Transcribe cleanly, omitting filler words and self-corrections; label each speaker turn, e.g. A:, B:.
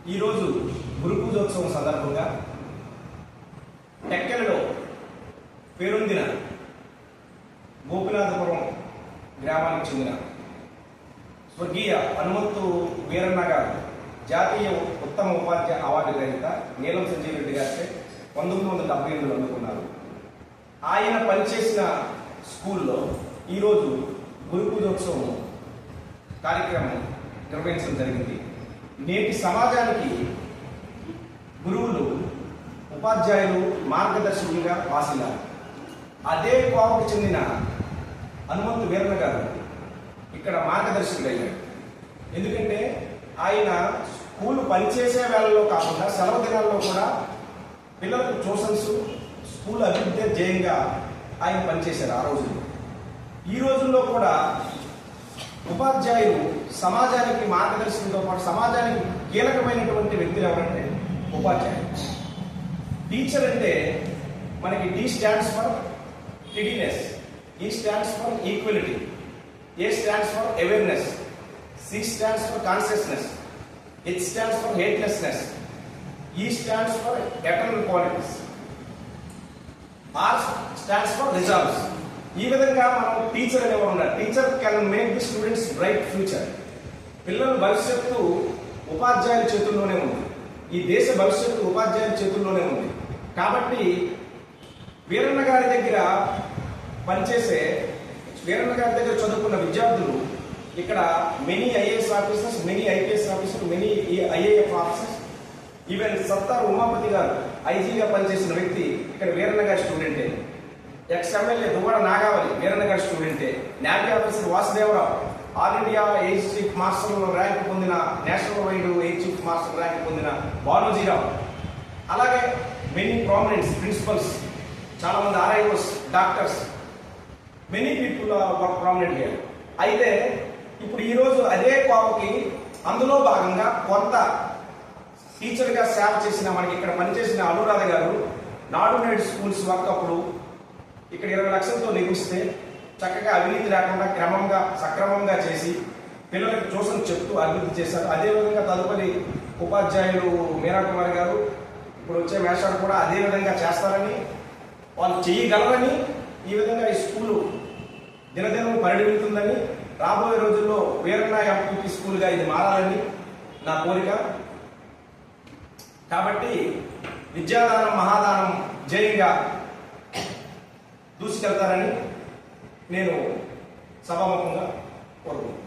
A: ఈరోజు గురు పూజోత్సవం సందర్భంగా టెక్కెలలో పేరొందిన గోపినాథపురం గ్రామానికి చెందిన స్వర్గీయ హనుమంతు వీరన్న గారు జాతీయ ఉత్తమ ఉపాధ్యాయ అవార్డు గ్రహీత నీలం సంజయ్ రెడ్డి గారిపై 1978 అందుకున్నారు. ఆయన పనిచేసిన స్కూల్లో ఈరోజు గురు పూజోత్సవం కార్యక్రమం నిర్వహించడం జరిగింది. నేటి సమాజానికి గురువులు ఉపాధ్యాయులు మార్గదర్శకులుగా వాసిల్లారు. అదే కోవకు చెందిన హనుమంతు వీరన్న గారు ఇక్కడ మార్గదర్శకులు అయ్యారు. ఎందుకంటే ఆయన స్కూల్ పనిచేసే వేళల్లో కాకుండా సెలవు దినాల్లో కూడా పిల్లలకు ట్యూషన్స్ స్కూల్ అభివృద్ధి ధ్యేయంగా ఆయన పనిచేశారు. ఆ రోజుల్లో ఈ రోజుల్లో కూడా ఉపాధ్యాయులు సమాజానికి మార్గదర్శకంతో పాటు సమాజానికి కీలకమైనటువంటి వ్యక్తులు ఎవరంటే ఉపాధ్యాయులు. టీచర్ అంటే మనకి tea stands for tidiness, E stands for equality, A stands for awareness, C stands for consciousness, H stands for hatelessness, E stands for eternal qualities, R stands for resolves. ఈ విధంగా మనం టీచర్ అనేవారు ఉన్నారు. Teacher can make the students bright future. పిల్లల భవిష్యత్తు ఉపాధ్యాయుల చేతుల్లోనే ఉంది. ఈ దేశ భవిష్యత్తు ఉపాధ్యాయుల చేతుల్లోనే ఉంది. కాబట్టి వీరన్న గారి దగ్గర పనిచేసే వీరన్న గారి దగ్గర చదువుకున్న విద్యార్థులు ఇక్కడ many IAS officers, many IPS officer, many IAF officers, even Sattaru Umapathi గారు ఐజీగా పనిచేసిన వ్యక్తి ఇక్కడ వీరన్న గారి స్టూడెంటే. ఎక్స్ ఎమ్మెల్యే దువ్వడ నాగావళి వీరన్న గారి స్టూడెంటే. Navy officer Vasudevarao all India air chief master rank పొందిన, national wide air chief master rank పొందిన బాలూజీరావు. అలాగే మెనీ ప్రామినెంట్స్ ప్రిన్సిపల్స్, చాలా మంది RIOs, doctors, many people work prominent here. అయితే ఇప్పుడు ఈరోజు అదే కోవకి అందులో భాగంగా కొంత టీచర్గా సేవ చేసిన మనకి ఇక్కడ పనిచేసిన అనురాధ గారు నాడు నేడు స్కూల్స్ వర్క్ అప్పుడు ఇక్కడ 20 లక్షలతో నిర్మిస్తే చక్కగా అవినీతి లేకుండా క్రమంగా సక్రమంగా చేసి పిల్లలకు ట్యూషన్ చెప్తూ అభివృద్ధి చేశారు. అదేవిధంగా తదుపరి ఉపాధ్యాయులు మీరా కుమార్ గారు ఇప్పుడు వచ్చే మేషాలు కూడా అదే విధంగా చేస్తారని, వాళ్ళు చేయగలరని, ఈ విధంగా ఈ స్కూలు దినదినం పరిణమిస్తుందని, రాబోయే రోజుల్లో వీరన్న ఎంపీపీ స్కూల్గా ఇది మారాలని నా కోరిక. కాబట్టి విద్యాదానం మహాదానం జయంగా దూసుకెళ్తారని నేను సభాముఖంగా కోరుకుంటున్నాను.